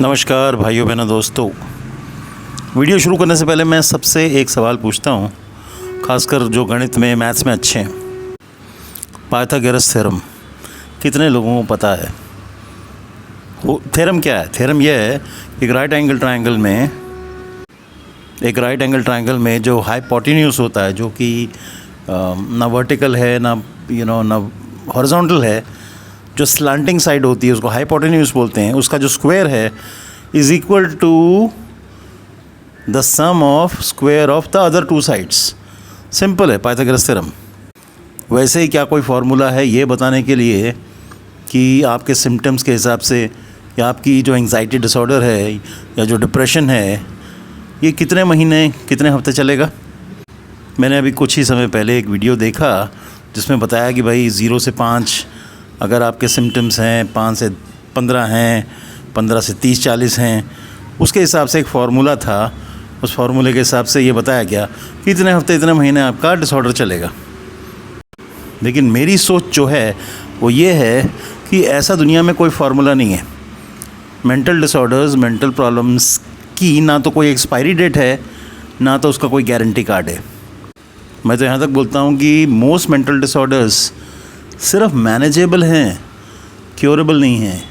नमस्कार भाइयों बहनों दोस्तों। वीडियो शुरू करने से पहले मैं सबसे एक सवाल पूछता हूँ, खासकर जो गणित में मैथ्स में अच्छे हैं। पाइथागोरस थ्योरम कितने लोगों को पता है? वो थ्योरम क्या है? थ्योरम यह है कि एक राइट एंगल ट्रायंगल में जो हाइपोटेन्यूज होता है, जो कि ना वर्टिकल है ना ना हॉरिजॉन्टल है, जो स्लैंटिंग साइड होती है उसको हाइपोटेन्यूज बोलते हैं, उसका जो स्क्वायर है is equal to the sum of square of the other two sides. Simple है पाइथागोरस थ्योरम। वैसे ही क्या कोई फार्मूला है ये बताने के लिए कि आपके सिम्टम्स के हिसाब से या आपकी जो एंग्जाइटी डिसऑर्डर है या जो डिप्रेशन है ये कितने महीने कितने हफ्ते चलेगा? मैंने अभी कुछ ही समय पहले एक वीडियो देखा जिसमें बताया कि भाई 0 से 5 अगर आपके सिम्टम्स हैं, 5 से 15 हैं, 15 से 30-40 हैं, उसके हिसाब से एक फार्मूला था। उस फार्मूले के हिसाब से ये बताया गया कि इतने हफ्ते इतने महीने आपका डिसऑर्डर चलेगा। लेकिन मेरी सोच जो है वो ये है कि ऐसा दुनिया में कोई फार्मूला नहीं है। मेंटल डिसऑर्डर्स, मेंटल प्रॉब्लम्स की ना तो कोई एक्सपायरी डेट है ना तो उसका कोई गारंटी कार्ड है। मैं तो यहाँ तक बोलता हूँ कि मोस्ट मेंटल डिसऑर्डर्स सिर्फ मैनेजेबल हैं, क्योरेबल नहीं हैं।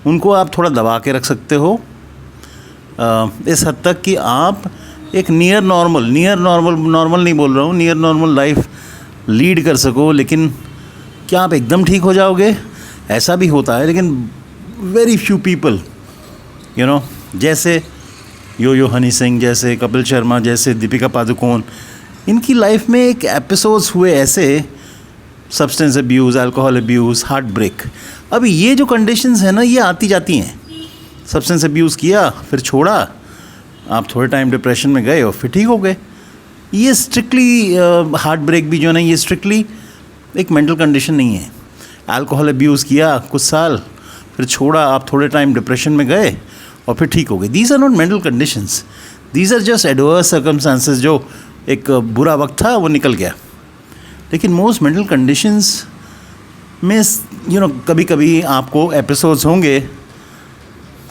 उनको आप थोड़ा दबा के रख सकते हो इस हद तक कि आप एक नियर नॉर्मल नहीं बोल रहा हूँ, नियर नॉर्मल लाइफ लीड कर सको। लेकिन क्या आप एकदम ठीक हो जाओगे? ऐसा भी होता है, लेकिन वेरी फ्यू पीपल जैसे यो हनी सिंह, जैसे कपिल शर्मा, जैसे दीपिका पादुकोण, इनकी लाइफ में एक एपिसोड्स हुए ऐसे, substance abuse, alcohol abuse, heart break. अब ये जो कंडीशंस हैं ना ये आती जाती हैं। सब्सटेंस अब्यूज़ किया फिर छोड़ा, आप थोड़े टाइम डिप्रेशन में गए और फिर ठीक हो गए। ये स्ट्रिक्टली हार्ट ब्रेक भी जो है ना ये स्ट्रिक्टली एक मेंटल कंडीशन नहीं है। अल्कोहल अब्यूज़ किया कुछ साल फिर छोड़ा, आप थोड़े टाइम डिप्रेशन में गए और फिर ठीक हो गए। These are not mental conditions, these are just adverse circumstances. जो एक बुरा वक्त था वो निकल गया। लेकिन मोस्ट मेंटल कंडीशंस में कभी कभी आपको एपिसोड्स होंगे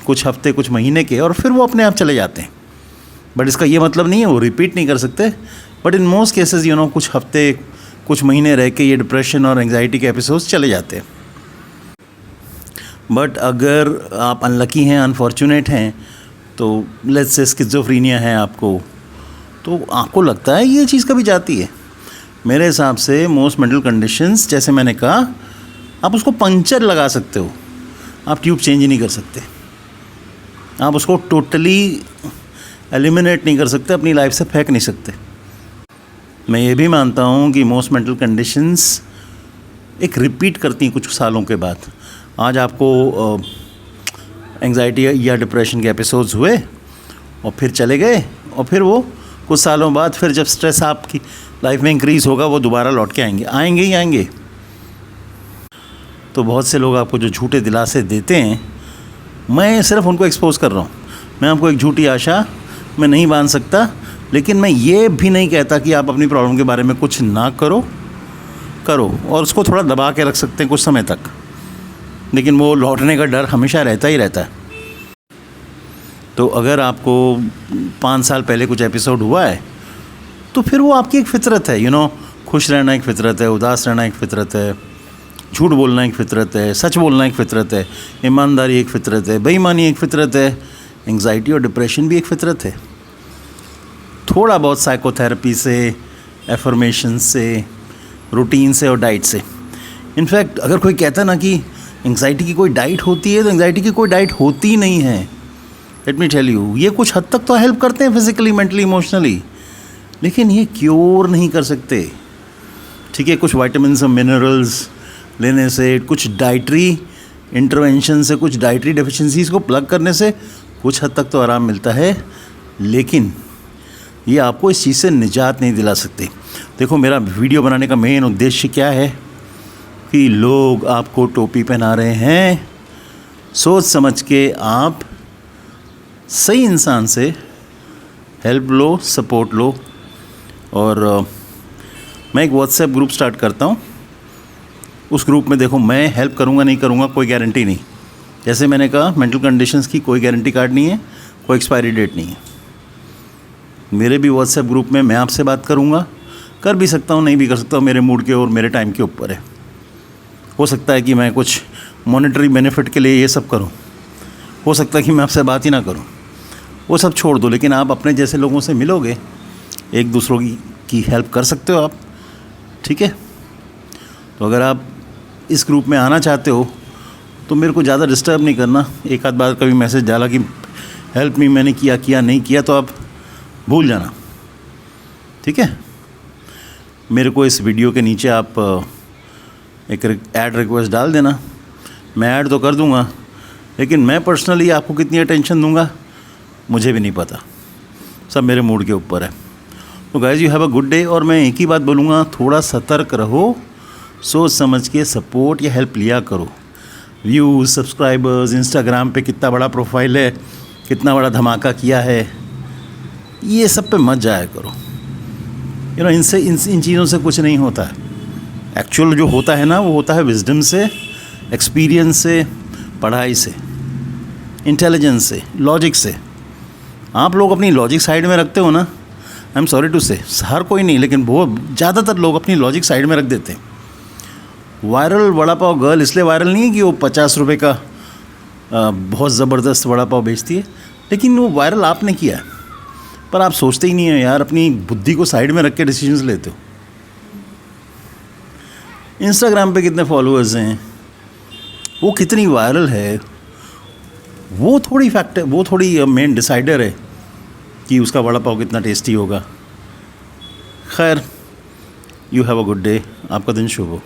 कुछ हफ्ते कुछ महीने के, और फिर वो अपने आप चले जाते हैं। बट इसका ये मतलब नहीं है वो रिपीट नहीं कर सकते। बट इन मोस्ट केसेस कुछ हफ्ते कुछ महीने रह के ये डिप्रेशन और एंग्जाइटी के एपिसोड्स चले जाते हैं। बट अगर आप अनलकी हैं, अनफॉर्चुनेट हैं, तो लेट्स से स्किज़ोफ्रेनिया है आपको, तो आपको लगता है ये चीज़ कभी जाती है। मेरे हिसाब से मोस्ट मेंटल कंडीशंस, जैसे मैंने कहा, आप उसको पंक्चर लगा सकते हो, आप ट्यूब चेंज ही नहीं कर सकते। आप उसको टोटली एलिमिनेट नहीं कर सकते, अपनी लाइफ से फेंक नहीं सकते। मैं ये भी मानता हूँ कि मोस्ट मेंटल कंडीशंस एक रिपीट करती हैं कुछ सालों के बाद। आज आपको एंग्जाइटी या डिप्रेशन के एपिसोड्स हुए और फिर चले गए, और फिर वो कुछ सालों बाद फिर जब स्ट्रेस आपकी लाइफ में इंक्रीज़ होगा वो दोबारा लौट के आएंगे। तो बहुत से लोग आपको जो झूठे दिलासे देते हैं, मैं सिर्फ उनको एक्सपोज कर रहा हूँ। मैं आपको एक झूठी आशा मैं नहीं बांध सकता, लेकिन मैं ये भी नहीं कहता कि आप अपनी प्रॉब्लम के बारे में कुछ ना करो और उसको थोड़ा दबा के रख सकते हैं कुछ समय तक। लेकिन वो लौटने का डर हमेशा रहता ही रहता है। तो अगर आपको 5 साल पहले कुछ एपिसोड हुआ है तो फिर वो आपकी एक फ़ितरत है। खुश रहना एक फ़ितरत है, उदास रहना एक फ़ितरत है, झूठ बोलना एक फ़ितरत है, सच बोलना एक फ़ितरत है, ईमानदारी एक फ़ितरत है, बेईमानी एक फ़ितरत है, एंग्जाइटी और डिप्रेशन भी एक फ़ितरत है। थोड़ा बहुत साइकोथेरेपी से, एफर्मेशन से, रूटीन से और डाइट से। इनफैक्ट अगर कोई कहता ना कि एंग्जाइटी की कोई डाइट होती है, तो एंग्जाइटी की कोई डाइट होती नहीं है। लेट मी टेल यू, ये कुछ हद तक तो हेल्प करते हैं फिज़िकली, मेंटली, इमोशनली, लेकिन ये क्योर नहीं कर सकते। ठीक है, कुछ विटामिन्स और मिनरल्स लेने से, कुछ डाइटरी इंटरवेंशन से, कुछ डाइटरी डेफिशिएंसीज़ को प्लग करने से कुछ हद तक तो आराम मिलता है, लेकिन ये आपको इस चीज़ से निजात नहीं दिला सकते। देखो, मेरा वीडियो बनाने का मेन उद्देश्य क्या है कि लोग आपको टोपी पहना रहे हैं, सोच समझ के आप सही इंसान से हेल्प लो, सपोर्ट लो। और मैं एक व्हाट्सएप ग्रुप स्टार्ट करता हूँ। उस ग्रुप में देखो, मैं हेल्प करूँगा नहीं करूँगा कोई गारंटी नहीं, जैसे मैंने कहा, मेंटल कंडीशंस की कोई गारंटी कार्ड नहीं है, कोई एक्सपायरी डेट नहीं है। मेरे भी व्हाट्सएप ग्रुप में मैं आपसे बात करूँगा, कर भी सकता हूँ, नहीं भी कर सकता हूँ, मेरे मूड के और मेरे टाइम के ऊपर है। हो सकता है कि मैं कुछ मॉनेटरी बेनिफिट के लिए ये सब करूँ, हो सकता है कि मैं आपसे बात ही ना करूँ, वो सब छोड़ दो। लेकिन आप अपने जैसे लोगों से मिलोगे, एक दूसरों की हेल्प कर सकते हो आप, ठीक है। तो अगर आप इस ग्रुप में आना चाहते हो तो मेरे को ज़्यादा डिस्टर्ब नहीं करना। एक आध बार कभी मैसेज डाला कि हेल्प मी, मैंने किया नहीं किया, तो आप भूल जाना, ठीक है। मेरे को इस वीडियो के नीचे आप एक ऐड रिक्वेस्ट डाल देना, मैं ऐड तो कर दूंगा, लेकिन मैं पर्सनली आपको कितनी अटेंशन दूंगा मुझे भी नहीं पता, सब मेरे मूड के ऊपर है। तो guys, you have a good day. और मैं एक ही बात बोलूँगा, थोड़ा सतर्क रहो, सोच समझ के सपोर्ट या हेल्प लिया करो। व्यूज़, सब्सक्राइबर्स, इंस्टाग्राम पे कितना बड़ा प्रोफाइल है, कितना बड़ा धमाका किया है, ये सब पे मत जाया करो। इनसे इन चीज़ों से कुछ नहीं होता है। एक्चुअल जो होता है ना, वो होता है विजडम से, एक्सपीरियंस से, पढ़ाई से, इंटेलिजेंस से, लॉजिक से। आप लोग अपनी लॉजिक साइड में रखते हो ना, आई एम सॉरी टू से, हर कोई नहीं लेकिन बहुत ज़्यादातर लोग अपनी लॉजिक साइड में रख देते हैं। वायरल वड़ा पाव गर्ल इसलिए वायरल नहीं है कि वो 50 रुपये का बहुत ज़बरदस्त वड़ा पाव बेचती है, लेकिन वो वायरल आपने किया है। पर आप सोचते ही नहीं है यार, अपनी बुद्धि को साइड में रख के डिसीजंस लेते हो। इंस्टाग्राम पे कितने फॉलोअर्स हैं, वो कितनी वायरल है, वो थोड़ी मेन डिसाइडर है कि उसका वड़ा पाव कितना टेस्टी होगा। खैर, you have a good day, आपका दिन शुभ हो।